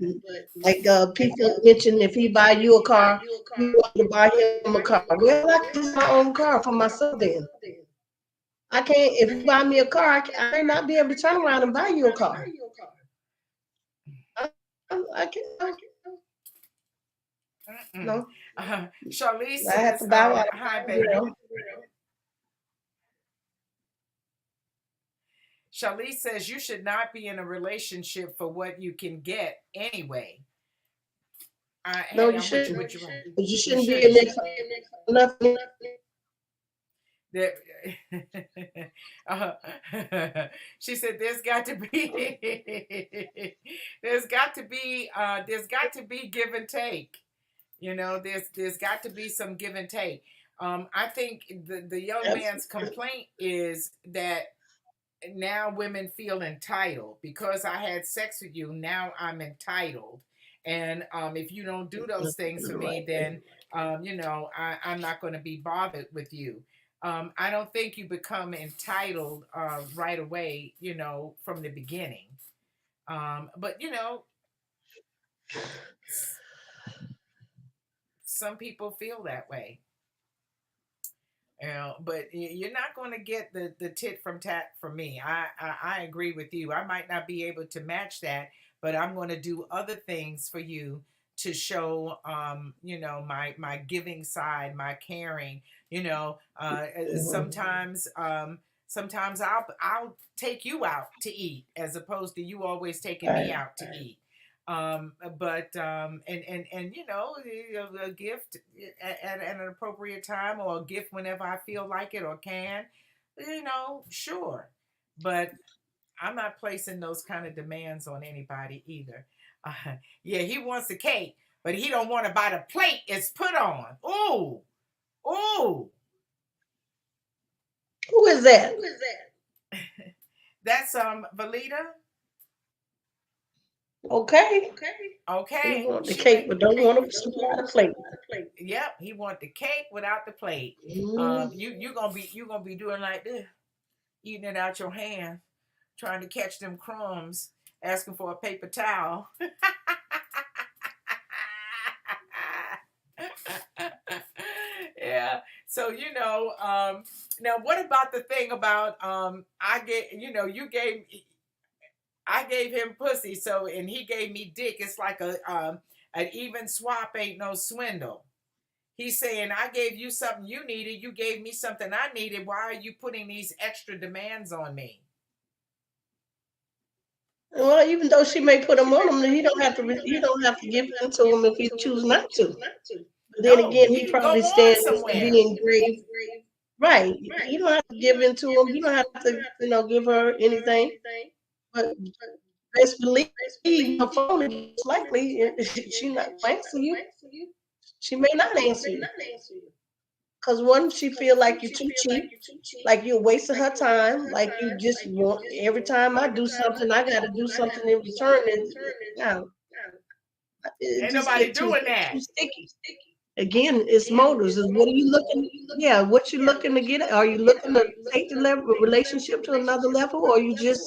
like people mentioned, if he buy you a car, you want to buy him a car. Well, I can buy my own car for myself then. I can't, if you buy me a car, I may not be able to turn around and buy you a car. I can't, Mm-mm. no. Charlize I have to says, bow out, "Hi, you baby." know. Charlize says you should not be in a relationship for what you can get anyway. No, Hey, you I'm with you. shouldn't. With you. But you You shouldn't be in shouldn't. there for nothing. That uh, she said there's got to be there's got to be give and take. There's got to be some give and take. I think the young man's complaint is that now women feel entitled because I had sex with you. Now I'm entitled, and if you don't do those things for me, then I'm not going to be bothered with you. I don't think you become entitled right away, from the beginning. But some people feel that way. But you're not going to get the tit from tat from me. I agree with you. I might not be able to match that, but I'm going to do other things for you to show, my giving side, my caring. Sometimes, sometimes I'll take you out to eat as opposed to you always taking me Right. out to eat. But and a gift at an appropriate time, or a gift whenever I feel like it or can, sure. But I'm not placing those kind of demands on anybody either. Yeah, he wants the cake, but he don't want to buy the plate it's put on. Ooh, ooh. Who is that? That's Valita. Okay. He Okay, want the she cake, may. but don't want to supply the plate. Yep, he want the cake without the plate. Mm. You gonna be doing like this, eating it out your hand, trying to catch them crumbs, asking for a paper towel. Yeah. So now what about the thing about I get I gave him pussy, so and he gave me dick. It's like an even swap, ain't no swindle. He's saying, I gave you something you needed. You gave me something I needed. Why are you putting these extra demands on me? Well, even though she may put them on him, he don't have to. He don't have to give in to him if he choose not to. But then No, again, he he can go probably on stands to somewhere. be engraved. Right. You don't have to give in to him. You don't have to, give her anything. But best believe her phone is likely she not answer you. She may not answer you. Because one, she feel like you're too cheap, like you're wasting her time, like you just want every time I do something, I got to do something in return, and now it Ain't just nobody get too doing that. sticky. Again, it's motives. Is what are you looking? Yeah, what you looking to get? Are you looking to take the level relationship to another level, or are you just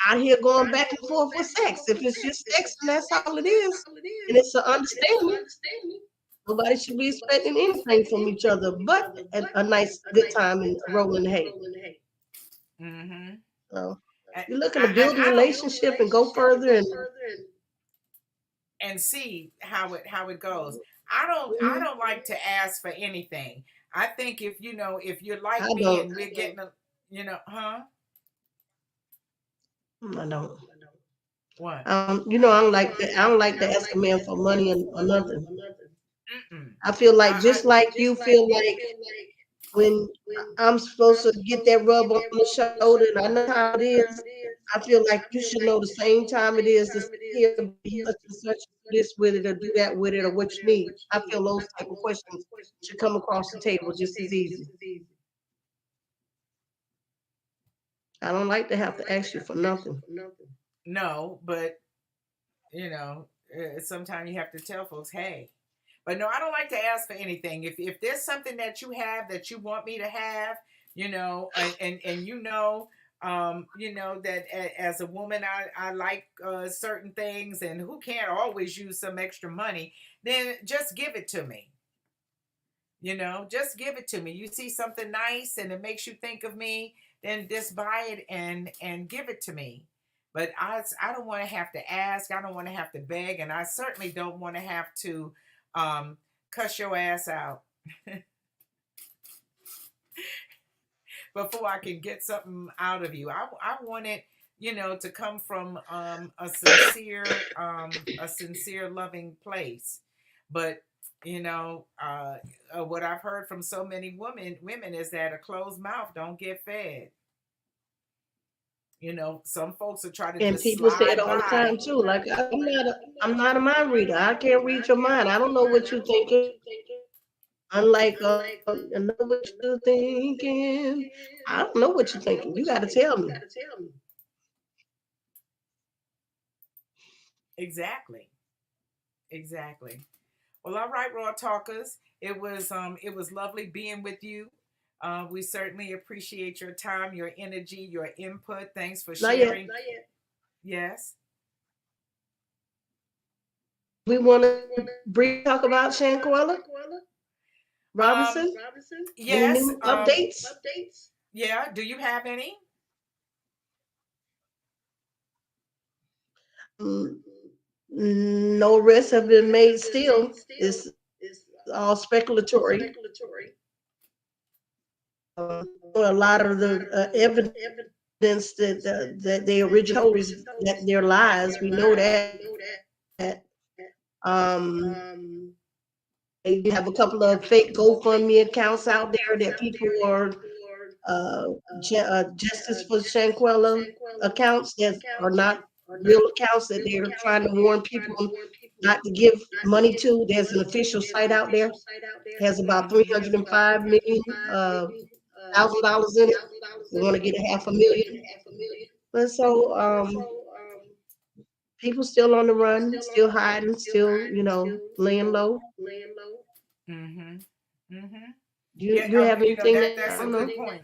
out here going back and forth with sex? If it's just sex and that's all it is, and it's an understanding, nobody should be expecting anything from each other but a nice good time and a roll in the hay. Mm-hmm. So And you're looking to build a I don't relationship and go further, and and see how it goes. I mhm, don't like to ask for anything. I think if if you're like I me don't, and we're getting a huh? I don't. What? I don't like that. I don't like to ask a man for money or nothing. Mm-mm. I feel like I just like you feel like when I'm supposed to get that rub on the shoulder and I know how it is, I feel like you should know the same time it is to sit here, be such and such, this with it or do that with it or what you need. I feel those type of questions should come across the table just as easy. I don't like to have to ask you for nothing. no, but sometimes you have to tell folks, hey. But no, I don't like to ask for anything. If there's something that you have that you want me to have, and that as a woman I like certain things, and who can't always use some extra money, then just give it to me. Just give it to me. You see something nice and it makes you think of me, then just buy it and give it to me. But I don't want to have to ask. I don't want to have to beg, and I certainly don't want to have to um, cuss your ass out before I can get something out of you. I want it, to come from a sincere, loving place. But what I've heard from so many women is that a closed mouth don't get fed. Some folks will try to And just people say it slide all the time by. too. Like I'm not a mind reader. I can't read your mind. I don't know what you're thinking. Unlike I know what you're thinking. I don't know what you're thinking. You got to tell me. Exactly. Exactly. Well, all right, Raw Talkers. It was lovely being with you. We certainly appreciate your time, your energy, your input. Thanks for Not yet. sharing. Yes. We want to briefly talk about Shanquella Um. Robinson. Any Yes. new updates? Yeah. Do you have any? Mm, no arrests have been made still. It's all speculatory. A lot of the evidence that they originally told is that they're lies. We know that. Um, they have a couple of fake GoFundMe accounts out there that people are Justice for Shanquella accounts that are not real accounts that they're trying to warn people not to give money to. There's an official site out there, has about Mm-hmm. 305 million $1,000 in it. We want to get a 500,000. But so people still on the run, still hiding, still laying low. Mm-hmm. Mm-hmm. Yeah. You have anything That that I that's a don't know? good point.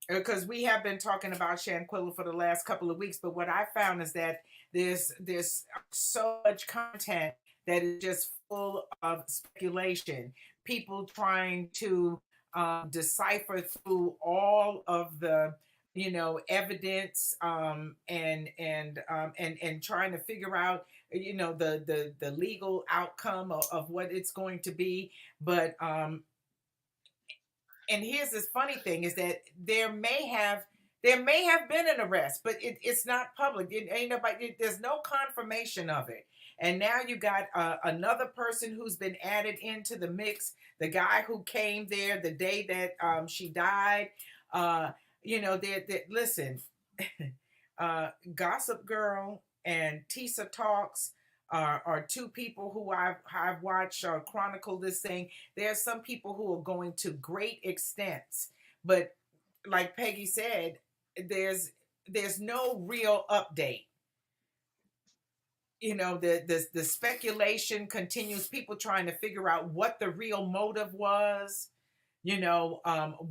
Because we have been talking about Shanquilla for the last couple of weeks, but what I found is that there's so much content that is just full of speculation. People trying to decipher through all of the evidence, and trying to figure out the legal outcome of what it's going to be. But and here's this funny thing is that there may have been an arrest, but it's not public. It ain't nobody. There's no confirmation of it. And now you got another person who's been added into the mix. The guy who came there the day that she died. Uh, listen, Gossip Girl and Tisa Talks. are two people who I've watched chronicle this thing. There are some people who are going to great extents, but like Peggy said, there's there's no real update. You know, the speculation continues. People trying to figure out what the real motive was. You know,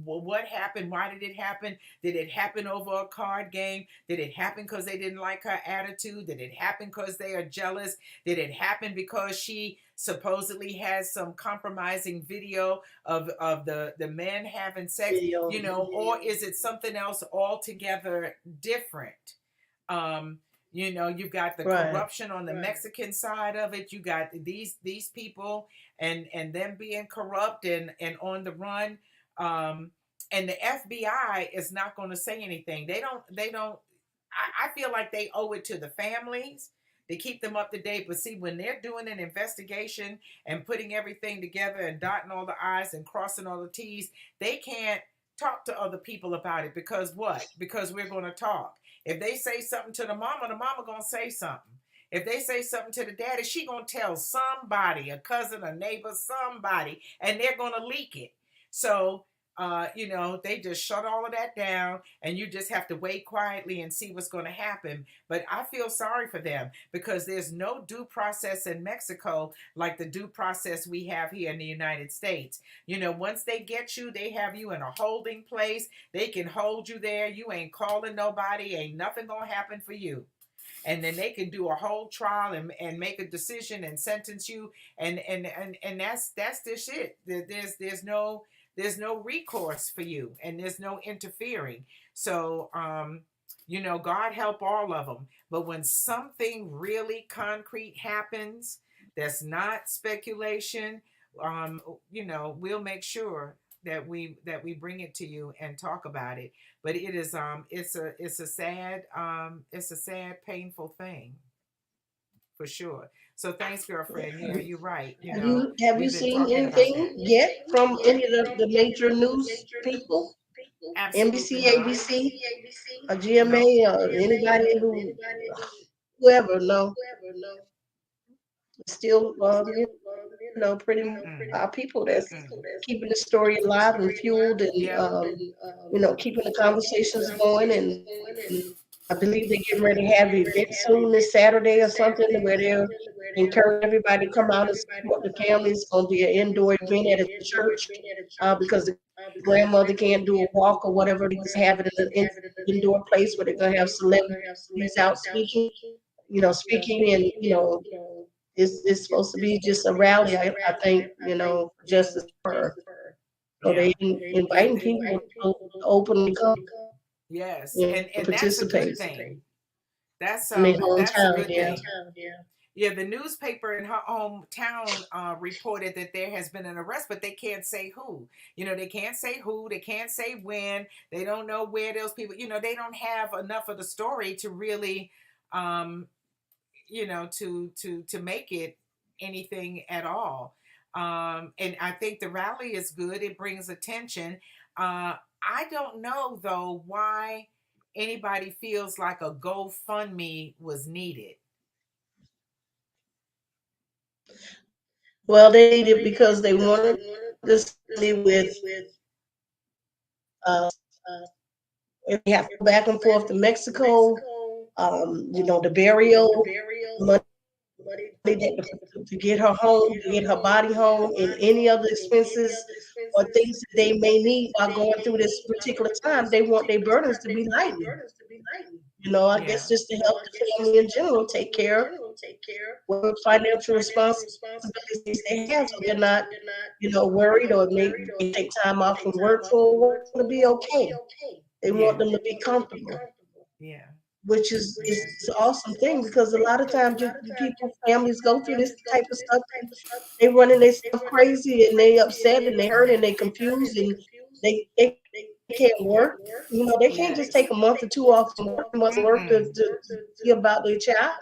what happened? Why did it happen? Did it happen over a card game? Did it happen because they didn't like her attitude? Did it happen because they are jealous? Did it happen because she supposedly has some compromising video of the men having sex? Video. You know, or is it something else altogether different? Um, you know, you've got the Right. corruption on the Mexican side of it. You got these people and them being corrupt and on the run. And the FBI is not going to say anything. They don't. I feel like they owe it to the families to keep them up to date. But see, when they're doing an investigation and putting everything together and dotting all the I's and crossing all the T's, they can't talk to other people about it because what? Because we're going to talk. If they say something to the mama gonna say something. If they say something to the daddy, she gonna tell somebody, a cousin, a neighbor, somebody, and they're gonna leak it. So, you know, they just shut all of that down, and you just have to wait quietly and see what's going to happen. But I feel sorry for them because there's no due process in Mexico like the due process we have here in the United States. You know, once they get you, they have you in a holding place. They can hold you there. You ain't calling nobody. Ain't nothing gonna happen for you. And then they can do a whole trial and make a decision and sentence you. And that's the shit. There's no recourse for you, and there's no interfering. So you know, God help all of them. But when something really concrete happens, that's not speculation, you know, we'll make sure that we bring it to you and talk about it. But it is it's a sad painful thing for sure. So thanks, girlfriend. Yeah, you're right. You know, Have you we've been seen talking about anything that. yet from any of the major news people? Absolutely NBC, not. ABC, or No. GMA, or anybody whoever? No, still, pretty Mm-mm. our people that's Mm-mm. keeping the story alive and fueled, and Yep. keeping the conversations going. And I believe they're getting ready to have an event soon this Saturday or something where they're encourage everybody to come out and support the family. It's going to be an indoor event at a church because the grandmother can't do a walk or whatever. They just have it in an indoor place where they're going to have celebrities out speaking, speaking, and it's supposed to be just a rally. I think, justice for her. So Yeah. they inviting people to openly come, Yes. And that's a good participate thing. in their That's a hometown. good Yeah. thing. Yeah, the newspaper in her hometown reported that there has been an arrest, but they can't say who. You know, they can't say who, they can't say when, they don't know where those people, they don't have enough of the story to really, um, to make it anything at all. And I think the rally is good. It brings attention. I don't know though why anybody feels like a GoFundMe was needed. Well, they did it because they wanted this family with uh, if they have to go back and forth to Mexico, the burial money to get her home, to get her body home, and any other expenses or things that they may need while going through this particular time. They want their burdens to be lightened. I Yeah. guess just to help the family in general take care of what financial responsibilities they have, so they're not, worried, or maybe they take time off from work for to be okay. They want Yeah. them to be comfortable, Yeah. which is an awesome thing, because a lot of times the people, families go through this type of stuff. They running themselves crazy, and they upset, and they hurt, and they confused, and they can't work. They can't just Yes. take a month or two off from work. They must work Mm-mm. to see about their child,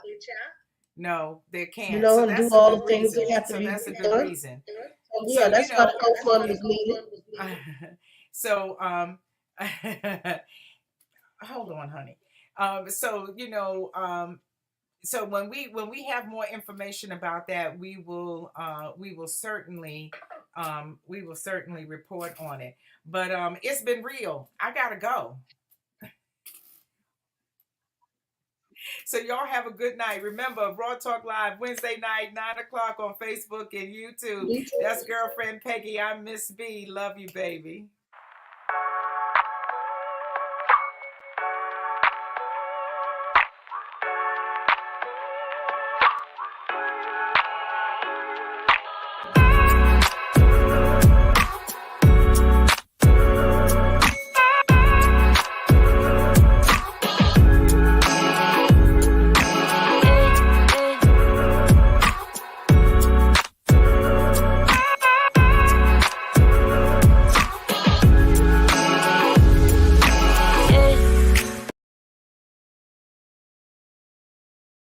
No, they can't. So and do that's a all good the things that reason. have to So be that's a good done. reason. So yeah, So, that's why the GoFundMe is needed. so hold on, honey. So So when we have more information about that, we will certainly report on it. But it's been real. I gotta go. So y'all have a good night. Remember, Raw Talk Live Wednesday night, 9 o'clock on Facebook and YouTube. That's girlfriend Peggy. I'm Miss B. Love you, baby.